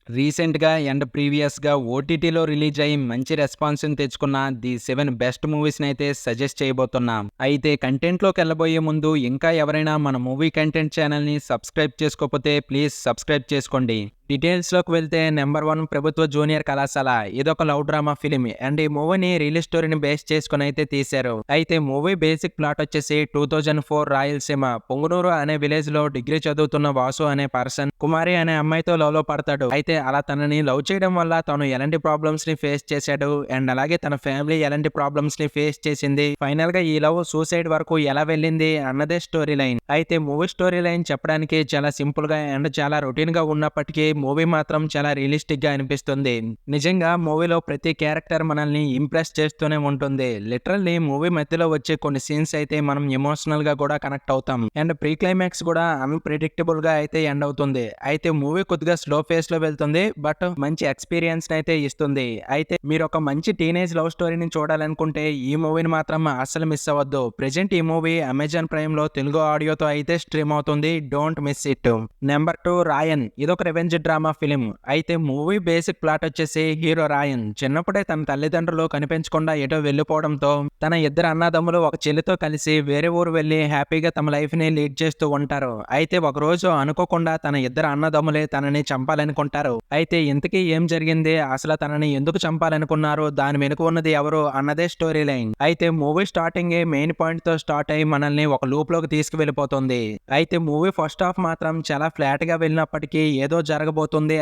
రీసెంట్‌గా అండ్ ప్రీవియస్‌గా ఓటీటీలో రిలీజ్ అయ్యి మంచి రెస్పాన్స్‌ని తెచ్చుకున్న ది 7 బెస్ట్ మూవీస్‌నైతే సజెస్ట్ చేయబోతున్నాం. అయితే కంటెంట్‌లోకెళ్ళబోయే ముందు ఇంకా ఎవరైనా మన మూవీ కంటెంట్ ఛానల్‌ని సబ్స్క్రైబ్ చేసుకోకపోతే ప్లీజ్ సబ్స్క్రైబ్ చేసుకోండి. డీటెయిల్స్‌లోకి వెళ్తే నంబర్ 1 ప్రభుత్వ జూనియర్ కళాశాల. ఇదొక లవ్ డ్రామా ఫిల్మ్ అండ్ ఈ మూవీని రియల్ స్టోరీని బేస్ చేసుకొని అయితే తీశారు. అయితే మూవీ బేసిక్ ప్లాట్ వచ్చేసి 2004 రాయలసీమ పొంగునూరు అనే విలేజ్‌లో డిగ్రీ చదువుతున్న వాసు అనే పర్సన్ కుమారి అనే అమ్మాయితో లవ్‌లో పడతాడు. అయితే అలా తనని లవ్ చేయడం వల్ల తను ఎలాంటి ప్రాబ్లమ్స్‌ని ఫేస్ చేశాడు అండ్ అలాగే తన ఫ్యామిలీ ఎలాంటి ప్రాబ్లమ్స్‌ని ఫేస్ చేసింది. ఫైనల్‌గా ఈ లవ్ సూసైడ్ వరకు ఎలా వెళ్ళింది అన్నదే స్టోరీ లైన్. అయితే మూవీ స్టోరీ లైన్ చెప్పడానికి చాలా సింపుల్‌గా అండ్ చాలా రొటీన్‌గా ఉన్నప్పటికీ మూవీ మాత్రం చాలా రియలిస్టిక్‌గా అనిపిస్తుంది. నిజంగా మూవీలో ప్రతి క్యారెక్టర్ మనల్ని ఇంప్రెస్ చేస్తూనే ఉంటుంది. లిటరల్లీ మూవీ మధ్యలో వచ్చే కొన్ని సీన్స్ అయితే మనం ఎమోషనల్‌గా కూడా కనెక్ట్ అవుతాం. అండ్ ప్రీ క్లైమాక్స్ కూడా అన్‌ప్రెడిక్టబుల్‌గా అయితే ఎండ్ అవుతుంది. అయితే మూవీ కొద్దిగా స్లో ఫేస్‌లో వెళ్తుంది. బట్ మంచి ఎక్స్‌పీరియన్స్‌ని అయితే ఇస్తుంది. అయితే మీరు ఒక మంచి టీనేజ్ లవ్ స్టోరీని చూడాలనుకుంటే ఈ మూవీని మాత్రం అస్సలు మిస్ అవ్వద్దు. ప్రెజెంట్ ఈ మూవీ అమెజాన్ ప్రైమ్‌లో తెలుగు ఆడియోతో అయితే స్ట్రీమ్ అవుతుంది. Don't miss it. నెంబర్ 2 రాయన్. ఇదొక రివెంజ్ డ్రామా ఫిలిం. అయితే మూవీ బేసిక్ ప్లాట్ వచ్చేసి హీరో రాయన్ చిన్నప్పుడే తన తల్లిదండ్రులు కనిపించకుండా ఎటో వెళ్ళిపోవడంతో తన ఇద్దరు అన్నదమ్ములు ఒక చెల్లితో కలిసి వేరే ఊరు వెళ్లి హ్యాపీగా తమ లైఫ్ ని లీడ్ చేస్తూ ఉంటారు. అయితే ఒక రోజు అనుకోకుండా తన ఇద్దరు అన్నదమ్ములే తనని చంపాలనుకుంటారు. అయితే ఇంతకీ ఏం జరిగింది, అసలు తనని ఎందుకు చంపాలనుకున్నారు, దాని వెనుక ఉన్నది ఎవరు అన్నదే స్టోరీ లైన్. అయితే మూవీ స్టార్టింగ్ మెయిన్ పాయింట్ తో స్టార్ట్ అయ్యి మనల్ని ఒక లూప్ లోకి తీసుకువెళ్ళిపోతుంది. అయితే మూవీ ఫస్ట్ హాఫ్ మాత్రం చాలా ఫ్లాట్ గా వెళ్ళినప్పటికీ ఏదో జరగబోతుంది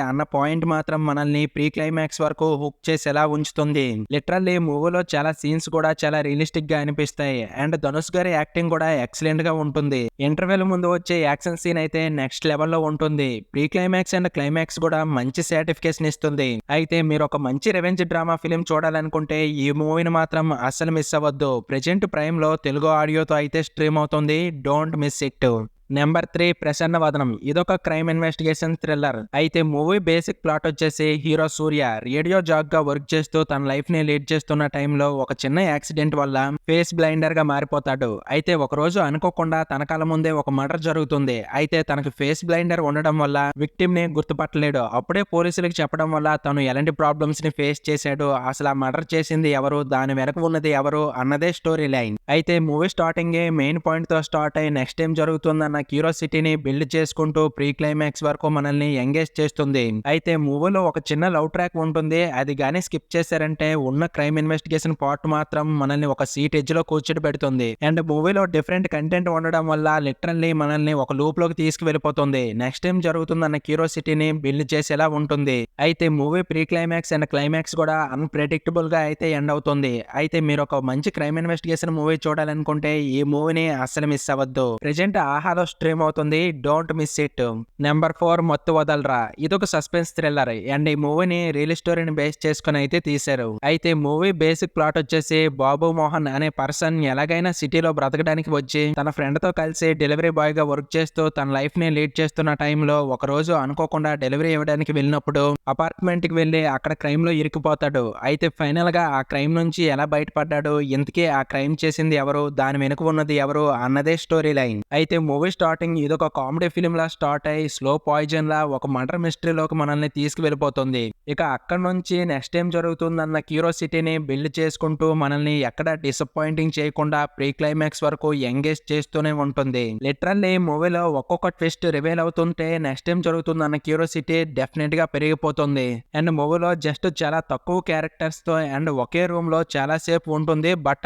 అన్న పాయింట్ మాత్రం మనల్ని ప్రీ క్లైమాక్స్ వరకు హుక్ చేసేలా ఉంచుతుంది. లిటరల్లీ మూవీలో చాలా సీన్స్ కూడా చాలా రియలిస్టిక్ గా అనిపిస్తాయి అండ్ ధనుష్ గారి యాక్టింగ్ కూడా ఎక్సలెంట్ గా ఉంటుంది. ఇంటర్వెల్ ముందు వచ్చే యాక్షన్ సీన్ అయితే నెక్స్ట్ లెవెల్ లో ఉంటుంది. ప్రీ క్లైమాక్స్ అండ్ క్లైమాక్స్ కూడా మంచి సాటిస్ఫాక్షన్ ఇస్తుంది. అయితే మీరు ఒక మంచి రెవెంజ్ డ్రామా ఫిలిం చూడాలనుకుంటే ఈ మూవీని మాత్రం అస్సలు మిస్ అవ్వద్దు. ప్రెజెంట్ ప్రైమ్ లో తెలుగు ఆడియోతో అయితే స్ట్రీమ్ అవుతుంది. Don't miss it. Number 3 Prasanna వదనం. ఇదొక క్రైమ్ ఇన్వెస్టిగేషన్ థ్రిల్లర్. అయితే మూవీ బేసిక్ ప్లాట్ వచ్చేసి హీరో సూర్య రేడియో జాగ్ గా వర్క్ చేస్తూ తన లైఫ్ ని లీడ్ చేస్తున్న టైంలో ఒక చిన్న యాక్సిడెంట్ వల్ల ఫేస్ బ్లైండర్ గా మారిపోతాడు. అయితే ఒక రోజు అనుకోకుండా తన కళ్ళ ముందే ఒక మర్డర్ జరుగుతుంది. అయితే తనకు ఫేస్ బ్లైండర్ ఉండడం వల్ల విక్టిమ్ ని గుర్తుపట్టలేడు. అప్పుడే పోలీసులకు చెప్పడం వల్ల తను ఎలాంటి ప్రాబ్లమ్స్ ని ఫేస్ చేశాడు, అసలు ఆ మర్డర్ చేసింది ఎవరు, దాని వెనక ఉన్నది ఎవరు అన్నదే స్టోరీ లైన్. అయితే మూవీ స్టార్టింగ్ మెయిన్ పాయింట్ తో స్టార్ట్ అయ్యి నెక్స్ట్ ఏం జరుగుతుందన్న క్యూరియాసిటీని బిల్డ్ చేసుకుంటూ ప్రీ క్లైమాక్స్ వరకు మనల్ని ఎంగేజ్ చేస్తుంది. అయితే మూవీలో ఒక చిన్న లవ్ ట్రాక్ ఉంటుంది. అది గానీ స్కిప్ చేశారంటే ఉన్న క్రైమ్ ఇన్వెస్టిగేషన్ పార్ట్ మాత్రం మనల్ని ఒక సీట్ ఎడ్జ్ లో కూర్చొని పెడుతుంది. అండ్ మూవీలో డిఫరెంట్ కంటెంట్ ఉండడం వల్ల లిటరల్లీ మనల్ని ఒక లూప్ లోకి తీసుకువెళ్ళిపోతుంది. నెక్స్ట్ ఏం జరుగుతుందన్న క్యూరియాసిటీని బిల్డ్ చేసేలా ఉంటుంది. అయితే movie pre climax and climax కూడా అన్ప్రెడిక్టబుల్ గా అయితే ఎండ్ అవుతుంది. అయితే మీరు ఒక మంచి క్రైమ్ ఇన్వెస్టిగేషన్ మూవీ చూడాలనుకుంటే ఈ మూవీని అస్సలు మిస్ అవ్వద్దు. ప్రెజెంట్ ఆహాలో స్ట్రీమ్ అవుతుంది. Don't miss it. నెంబర్ 4 మత్తు వదలరా. ఇదొక సస్పెన్స్ థ్రిల్లర్ అండ్ ఈ మూవీని రియల్ స్టోరీని బేస్ చేసుకుని అయితే తీశారు. అయితే మూవీ బేసిక్ ప్లాట్ వచ్చేసి బాబు మోహన్ అనే పర్సన్ ఎలాగైనా సిటీలో బ్రతకడానికి వచ్చి తన ఫ్రెండ్ తో కలిసి డెలివరీ బాయ్ గా వర్క్ చేస్తూ తన లైఫ్ ని లీడ్ చేస్తున్న టైంలో ఒక రోజు అనుకోకుండా డెలివరీ ఇవ్వడానికి వెళ్ళినప్పుడు అపార్ట్మెంట్ కి వెళ్లి అక్కడ క్రైమ్ లో ఇరుక్కుపోతాడు. అయితే ఫైనల్ గా ఆ క్రైమ్ నుంచి ఎలా బయటపడ్డాడు, ఇంతకీ ఆ క్రైమ్ చేసింది ఎవరు, దాని వెనుక ఉన్నది ఎవరు అన్నదే స్టోరీ లైన్. అయితే మూవీ స్టార్టింగ్ ఇదొక కామెడీ ఫిలిం లా స్టార్ట్ అయ్యి స్లో పాయిజన్ లా ఒక మర్డర్ మిస్టరీలోకి మనల్ని తీసుకువెళ్ళిపోతుంది. ఇక అక్కడ నుంచి నెక్స్ట్ ఏం జరుగుతుందన్న క్యూరియాసిటీని బిల్డ్ చేసుకుంటూ మనల్ని ఎక్కడ డిసప్పాయింటింగ్ చేయకుండా ప్రీ క్లైమాక్స్ వరకు ఎంగేజ్ చేస్తూనే ఉంటుంది. లిటరల్లీ మూవీలో ఒక్కొక్క ట్విస్ట్ రివీల్ అవుతుంటే నెక్స్ట్ ఏం జరుగుతుందన్న క్యూరియాసిటీ డెఫినెట్ గా పెరిగిపోతుంది. అండ్ మూవీలో జస్ట్ చాలా తక్కువ క్యారెక్టర్స్ తో అండ్ ఒకే రూమ్ లో చాలా సేపు ఉంటుంది. బట్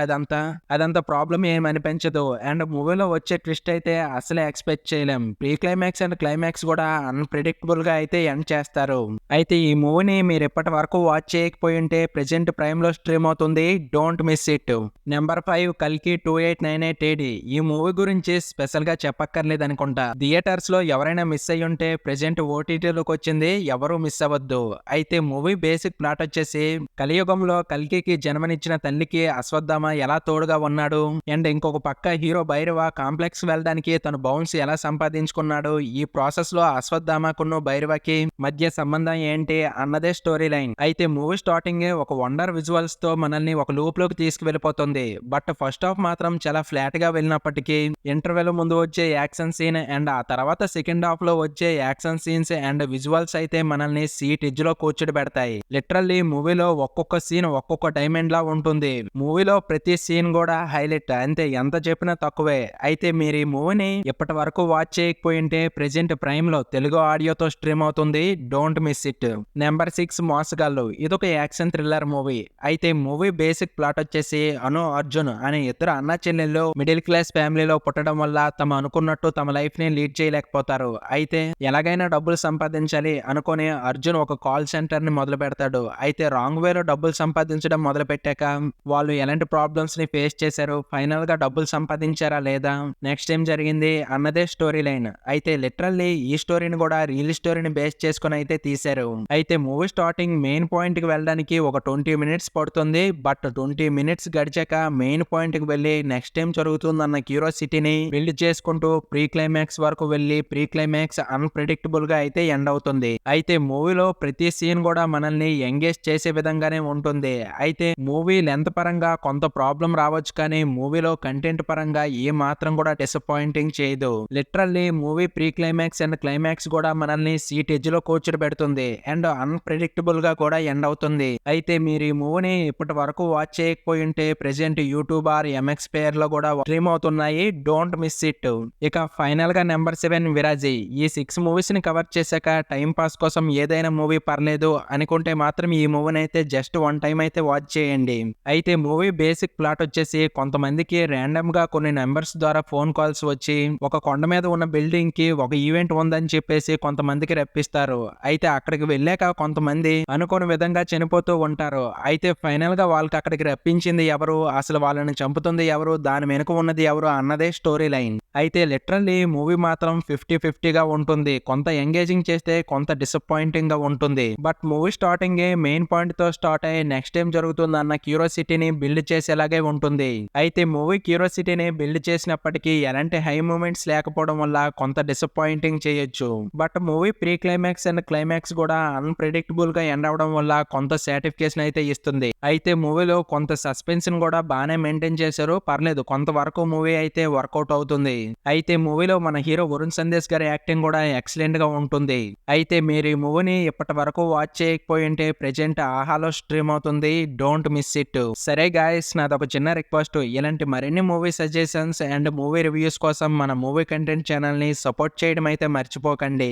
అదంతా ప్రాబ్లం ఏం అనిపించదు. అండ్ మూవీలో వచ్చే ట్విస్ట్ అయితే అసలే ఎక్స్పెక్ట్ చేయలేం. ప్రీ క్లైమాక్స్ అండ్ క్లైమాక్స్ కూడా అన్ప్రెడిక్టబుల్ గా అయితే ఎండ్ చేస్తారు. అయితే ఈ మూవీని మీరు ఇప్పటి వరకు వాచ్ చేయకపోయి ఉంటే ప్రెజెంట్ ప్రైమ్ లో స్ట్రీమ్ అవుతుంది. Don't miss it. నెంబర్ 5 కల్కి 2898 AD. ఈ మూవీ గురించి స్పెషల్ గా చెప్పక్కర్లేదు అనుకుంటా. థియేటర్స్ లో ఎవరైనా మిస్ అయ్యి ఉంటే ప్రెజెంట్ ఓటీటీలోకి వచ్చింది, ఎవరు మిస్ అవ్వద్దు. అయితే మూవీ బేసిక్ ప్లాట్ వచ్చేసి కలియుగంలో కల్కికి జన్మనిచ్చిన తల్లికి అశ్వత్థామ ఎలా తోడుగా ఉన్నాడు అండ్ ఇంకొక పక్క హీరో భైరవ కాంప్లెక్స్ వెళ్ళడానికి తను బౌన్స్ ఎలా సంపాదించుకున్నాడు, ఈ ప్రాసెస్ లో అశ్వత్థామకును భైరవకి మధ్య సంబంధం ఏంటి అన్నదే స్టోరీ లైన్. అయితే మూవీ స్టార్టింగ్ ఒక వండర్ విజువల్స్ తో మనల్ని ఒక లూప్ లోకి తీసుకువెళ్ళిపోతుంది. బట్ ఫస్ట్ హాఫ్ మాత్రం చాలా ఫ్లాట్ గా వెళ్ళినప్పటికీ ఇంటర్వెల్ ముందు వచ్చే యాక్షన్ సీన్ అండ్ ఆ తర్వాత సెకండ్ హాఫ్ లో వచ్చే యాక్షన్ సీన్స్ అండ్ విజువల్స్ అయితే మనల్ని సీట్ ఎడ్జ్ లో కూర్చుని పెడతాయి. లిటరల్లీ మూవీలో ఒక్కొక్క సీన్ ఒక్కొక్క డైమండ్ లా ఉంటుంది. మూవీలో ప్రతి సీన్ కూడా హైలైట్. అంతే, ఎంత చెప్పినా తక్కువే. అయితే మీరు ఈ మూవీని ఇప్పటి వరకు వాచ్ చేయకపోయింటే ప్రెజెంట్ ప్రైమ్ లో తెలుగు ఆడియోతో స్ట్రీమ్ అవుతుంది. Don't miss it. నెంబర్ 6 మోసగాళ్ళు. ఇదొక యాక్షన్ థ్రిల్లర్ మూవీ. అయితే మూవీ బేసిక్ ప్లాట్ వచ్చేసి అను అర్జున్ అనే ఇద్దరు అన్న చెల్లెళ్ళు మిడిల్ క్లాస్ ఫ్యామిలీలో పుట్టడం వల్ల తమ అనుకున్నట్టు తమ లైఫ్ ని లీడ్ చేయలేకపోతారు. అయితే ఎలాగైనా డబ్బులు సంపాదించాలి అనుకుని అర్జున్ ఒక కాల్ సెంటర్ ని మొదలు పెడతాడు. అయితే రాంగ్ వేలో డబ్బులు సంపాదించడం మొదలు పెట్టాక వాళ్ళు ఎలాంటి ప్రాబ్లమ్స్ ని ఫేస్ చేశారు, ఫైనల్ గా డబ్బులు సంపాదించారా లేదా, నెక్స్ట్ ఏం జరిగింది అన్నదే స్టోరీ లైన్. అయితే లిటరల్లీ ఈ స్టోరీని కూడా రియల్ స్టోరీని బేస్ చేసుకుని అయితే తీశారు. అయితే మూవీ స్టార్టింగ్ మెయిన్ పాయింట్ కి వెళ్ళడానికి ఒక 20 మినిట్స్ పడుతుంది. బట్ 20 మినిట్స్ గడిచాక మెయిన్ పాయింట్ కి వెళ్ళి నెక్స్ట్ ఏం జరుగుతుందన్న క్యూరియాసిటీని బిల్డ్ చేసుకుంటూ ప్రీ క్లైమాక్స్ వరకు వెళ్ళి ప్రీ క్లైమాక్స్ అన్ప్రెడిక్టబుల్ గా అయితే ఎండ్ అవుతుంది. అయితే మూవీలో ప్రతి సీన్ కూడా మనల్ని ఎంగేజ్ చేసే విధంగానే ఉంటుంది. అయితే మూవీ లెంత్ పరంగా కొంత ప్రాబ్లం రావచ్చు, కానీ మూవీలో కంటెంట్ పరంగా ఏ మాత్రం కూడా డిసప్పాయింటింగ్ చేయదు. Literally movie pre climax and climax కూడా మనల్ని సీట్ ఎడ్జ్ లో కూర్చుని పెడుతుంది అండ్ అన్ప్రెడిక్టబుల్ గా కూడా ఎండ్ అవుతుంది. అయితే మీరు ఈ మూవీని ఇప్పటి వరకు వాచ్ చేయకపోయి ఉంటే present YouTube or MX player లో కూడా స్ట్రీమ్ అవుతున్నాయి. Don't miss it. ఇక ఫైనల్ గా నెంబర్ 7 విరాజీ. ఈ 6 మూవీస్ ని కవర్ చేశాక టైం పాస్ కోసం ఏదైనా మూవీ పర్లేదు అనుకుంటే మాత్రం ఈ మూవీని అయితే జస్ట్ 1 టైం అయితే వాచ్ చేయండి. అయితే మూవీ బేసిక్ ప్లాట్ వచ్చేసి కొంతమందికి ర్యాండమ్ గా కొన్ని నెంబర్స్ ద్వారా ఫోన్ కాల్స్ వచ్చి ఒక కొండ మీద ఉన్న బిల్డింగ్ కి ఒక ఈవెంట్ ఉందని చెప్పేసి కొంతమందికి రప్పిస్తారు. అయితే అక్కడికి వెళ్ళాక కొంతమంది అనుకోని విధంగా చనిపోతూ ఉంటారు. అయితే ఫైనల్ గా వాళ్ళకి అక్కడికి రప్పించింది ఎవరు, అసలు వాళ్ళని చంపుతుంది ఎవరు, దాని వెనుక ఉన్నది ఎవరు అన్నదే స్టోరీ లైన్. అయితే లిటరల్లీ మూవీ మాత్రం 50-50 గా ఉంటుంది. కొంత ఎంగేజింగ్ చేస్తే కొంత డిసప్పాయింటింగ్ గా ఉంటుంది. But movie starting main point తో స్టార్ట్ అయ్యి నెక్స్ట్ ఏం జరుగుతుంది అన్న క్యూరియాసిటీని బిల్డ్ చేసేలాగే ఉంటుంది. అయితే మూవీ క్యూరియాసిటీని బిల్డ్ చేసినప్పటికీ ఎలాంటి హై మూమెంట్స్ లేకపోవడం వల్ల కొంత డిసప్పాయింటింగ్ చేయొచ్చు. But movie pre climax and climax కూడా అన్ప్రెడిక్టబుల్ గా ఎండ్ అవడం వల్ల కొంత సాటిస్ఫాక్షన్ అయితే ఇస్తుంది. అయితే మూవీలో కొంత సస్పెన్స్ ని కూడా బాగానే మెయింటైన్ చేశారు. పర్లేదు, కొంతవరకు మూవీ అయితే వర్కౌట్ అవుతుంది. అయితే మూవీలో మన హీరో వరుణ్ సందేశ్ గారి యాక్టింగ్ కూడా ఎక్సలెంట్ గా ఉంటుంది. అయితే మీరు ఈ మూవీని ఇప్పటి వరకు వాచ్ చేయకపోయి ఉంటే ప్రెజెంట్ ఆహాలో స్ట్రీమ్ అవుతుంది. Don't miss it. సరే గాయస్, నాదొక చిన్న రిక్వెస్ట్. ఇలాంటి మరిన్ని movie suggestions and movie reviews కోసం మన మూవీ కంటెంట్ ఛానల్ ని సపోర్ట్ చేయడం అయితే మర్చిపోకండి.